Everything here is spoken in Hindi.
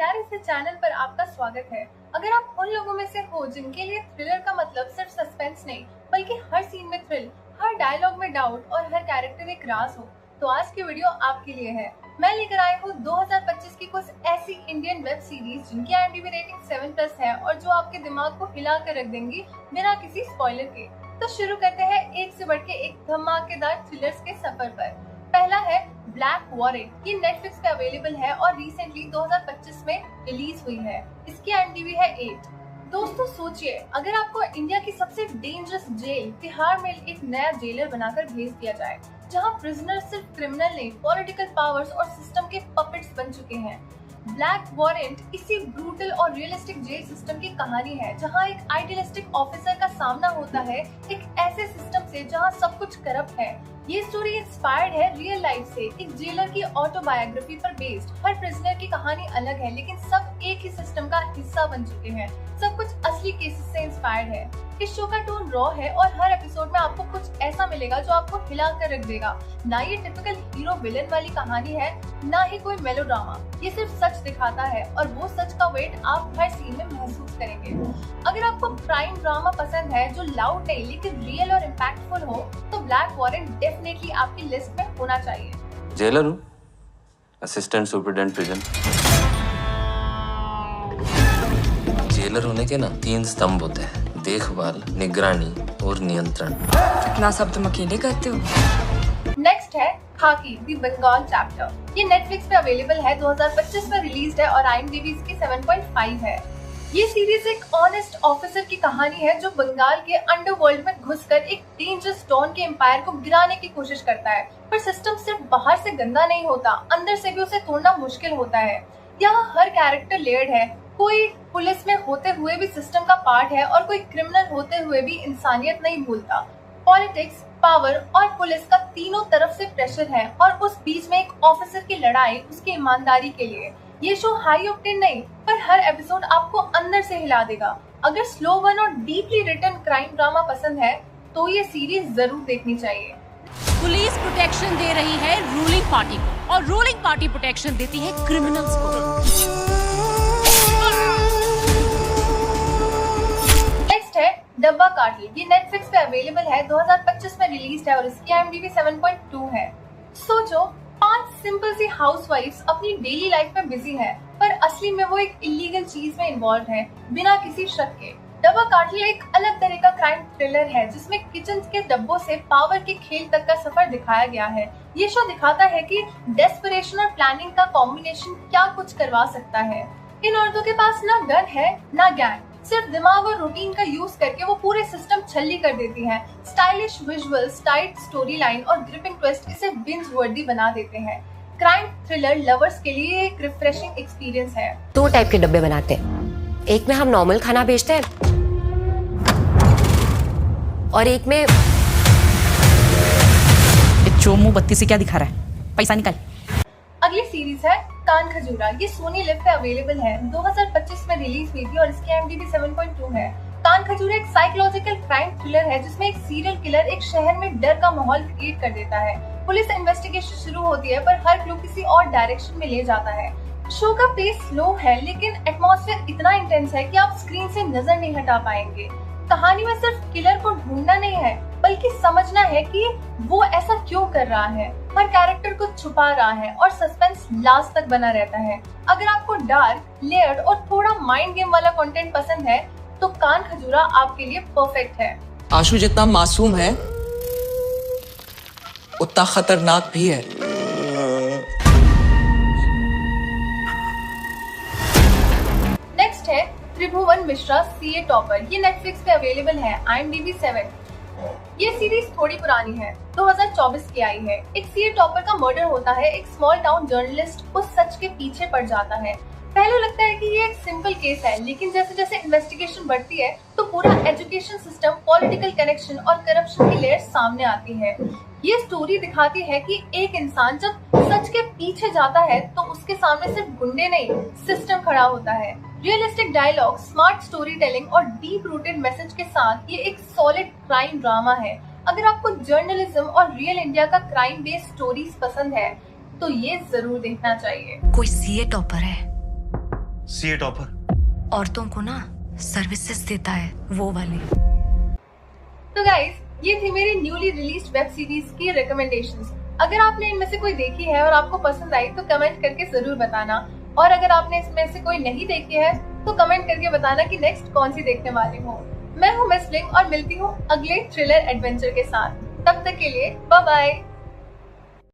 प्यारे से चैनल पर आपका स्वागत है। अगर आप उन लोगों में से हो जिनके लिए थ्रिलर का मतलब सिर्फ सस्पेंस नहीं बल्कि हर सीन में थ्रिल, हर डायलॉग में डाउट और हर कैरेक्टर एक राज हो, तो आज की वीडियो आपके लिए है। मैं लेकर आई हूँ 2025 की कुछ ऐसी इंडियन वेब सीरीज जिनकी IMDb रेटिंग 7+ है और जो आपके दिमाग को हिला कर रख देंगी बिना किसी स्पॉइलर के। तो शुरू करते हैं एक से बढ़ के एक धमाकेदार थ्रिलर्स के सफर पर। पहला है ब्लैक वारंट। ये नेटफ्लिक्स पे अवेलेबल है और रिसेंटली 2025 में रिलीज हुई है। इसकी IMDb है 8। दोस्तों सोचिए, अगर आपको इंडिया की सबसे डेंजरस जेल तिहाड़ में एक नया जेलर बनाकर भेज दिया जाए, जहां प्रिजनर सिर्फ क्रिमिनल नहीं, पॉलिटिकल पावर्स और सिस्टम के पपेट्स बन चुके हैं। ब्लैक वारंट इसी ब्रूटल और रियलिस्टिक जेल सिस्टम की कहानी है, जहां एक आइडियलिस्टिक ऑफिसर का सामना होता है एक ऐसे सिस्टम से जहां सब कुछ करप्ट है। ये स्टोरी इंस्पायर्ड है रियल लाइफ से, एक जेलर की ऑटोबायोग्राफी पर बेस्ड। हर प्रिजनर की कहानी अलग है, लेकिन सब एक ही सिस्टम का हिस्सा बन चुके हैं। सब कुछ असली केसेस से इंस्पायर्ड है। इस शो का टोन रॉ है और हर एपिसोड में आपको कुछ ऐसा मिलेगा जो आपको हिला कर रख देगा। ना ये टिपिकल हीरो विलेन वाली कहानी है, ना ही कोई मेलोड्रामा। ये सिर्फ सच दिखाता है और वो सच का वेट आप हर सीन में महसूस करेंगे। अगर आपको क्राइम ड्रामा पसंद है जो लाउड नहीं लेकिन रियल और इम्पैक्टफुल हो, तो ब्लैक वारंट डेफिनेटली आपकी लिस्ट में होना चाहिए। जेलर हूँ, असिस्टेंट सुपरिटेंडेंट प्रिजन। जेलर होने के ना 3 स्तंभ होते हैं: देखभाल, निगरानी और नियंत्रण। इतना सब तुम अकेले करते हो? नेक्स्ट है खाकी द बंगाल चैप्टर। ये नेटफ्लिक्स पे अवेलेबल है, 2025 में रिलीज्ड है और IMDb इसकी 7.5 है। ये सीरीज एक ऑनेस्ट ऑफिसर की कहानी है जो बंगाल के अंडरवर्ल्ड में घुसकर एक डेंजरस डॉन के एम्पायर को गिराने की कोशिश करता है। पर सिस्टम सिर्फ बाहर से गंदा नहीं होता, अंदर से भी उसे तोड़ना मुश्किल होता है। यहाँ हर कैरेक्टर लेयर्ड है। कोई पुलिस में होते हुए भी सिस्टम का पार्ट है और कोई क्रिमिनल होते हुए भी इंसानियत नहीं भूलता। पॉलिटिक्स, पावर और पुलिस का तीनों तरफ से प्रेशर है और उस बीच में एक ऑफिसर की लड़ाई उसकी ईमानदारी के लिए। ये शो हाई ऑक्टेन नहीं, पर हर एपिसोड आपको अंदर से हिला देगा। अगर स्लो वन और डीपली रिटन क्राइम ड्रामा पसंद है तो ये सीरीज जरूर देखनी चाहिए। पुलिस प्रोटेक्शन दे रही है रूलिंग पार्टी को और रूलिंग पार्टी प्रोटेक्शन देती है क्रिमिनल्स को। नेक्स्ट है डब्बा कार्टेल। ये नेटफ्लिक्स पे अवेलेबल है, 2025 में रिलीज है और इसकी IMDb 7.2 है। सोचो, 5 सिंपल सी हाउसवाइफ्स अपनी डेली लाइफ में बिजी है, पर असली में वो एक इलीगल चीज में इन्वॉल्व है बिना किसी शक के। डब्बा कार्टेल एक अलग तरह का क्राइम थ्रिलर है जिसमें किचन के डब्बों से पावर के खेल तक का सफर दिखाया गया है। ये शो दिखाता है कि डेस्परेशन और प्लानिंग का कॉम्बिनेशन क्या कुछ करवा सकता है। इन औरतों के पास ना गन है ना गैंग, सिर्फ दिमाग और रूटीन का यूज करके वो पूरे सिस्टम छल्ली कर देती हैं। Stylish visuals, tight story line और ग्रिपिंग ट्विस्ट इसे बिंज वर्दी बना देते हैं। क्राइम थ्रिलर लवर्स के लिए एक रिफ्रेशिंग एक्सपीरियंस है। 2 टाइप के डब्बे बनाते हैं, एक में हम नॉर्मल खाना बेचते हैं और एक में चोमू बत्ती से क्या दिखा रहा है, पैसा निकाल। अगली सीरीज है कान खजूरा। ये सोनी लिव पे अवेलेबल है, 2025 में रिलीज हुई थी और इसकी IMDb 7.2 है। कान खजूरा एक साइकोलॉजिकल क्राइम थ्रिलर है जिसमें एक सीरियल किलर एक शहर में डर का माहौल क्रिएट कर देता है। पुलिस इन्वेस्टिगेशन शुरू होती है पर हर क्लू किसी और डायरेक्शन में ले जाता है। शो का पेस स्लो है लेकिन एटमॉस्फेयर इतना इंटेंस है कि आप स्क्रीन से नजर नहीं हटा पाएंगे। कहानी में सिर्फ किलर को ढूंढना नहीं है बल्कि समझना है कि वो ऐसा क्यों कर रहा है। हर कैरेक्टर को छुपा रहा है और सस्पेंस लास्ट तक बना रहता है। अगर आपको डार्क, लेयर्ड और थोड़ा माइंड गेम वाला कंटेंट पसंद है तो कान खजूरा आपके लिए परफेक्ट है। आशु जितना मासूम है उतना खतरनाक भी है। नेक्स्ट है त्रिभुवन मिश्रा CA टॉपर। ये नेटफ्लिक्स पे अवेलेबल है, IMDb 7। ये सीरीज थोड़ी पुरानी है, 2024 की आई है। एक CA टॉपर का मर्डर होता है। एक स्मॉल टाउन जर्नलिस्ट उस सच के पीछे पड़ जाता है। पहले लगता है कि ये एक सिंपल केस है, लेकिन जैसे जैसे इन्वेस्टिगेशन बढ़ती है तो पूरा एजुकेशन सिस्टम, पॉलिटिकल कनेक्शन और करप्शन की लेयर सामने आती है। ये स्टोरी दिखाती है कि एक इंसान जब सच के पीछे जाता है तो उसके सामने सिर्फ गुंडे नहीं, सिस्टम खड़ा होता है। Realistic dialogue, smart story telling और डीप रूटेड मैसेज के साथ ये एक सॉलिड क्राइम ड्रामा है। अगर आपको जर्नलिज्म और रियल इंडिया का क्राइम बेस्ड स्टोरीज पसंद है तो ये जरूर देखना चाहिए। कोई CA टॉपर है सीए टॉपर। औरतों को ना सर्विसेज देता है वो वाली। तो गाइस, ये थी मेरी न्यूली रिलीज्ड वेब सीरीज की रिकमेंडेशंस। अगर आपने इनमें से कोई देखी है और आपको पसंद आई तो कमेंट करके जरूर बताना, और अगर आपने इसमें से कोई नहीं देखी है तो कमेंट करके बताना कि नेक्स्ट कौन सी देखने वाली हो। मैं हूँ मिस लिंग और मिलती हूँ अगले थ्रिलर एडवेंचर के साथ। तब तक के लिए बाय बाय।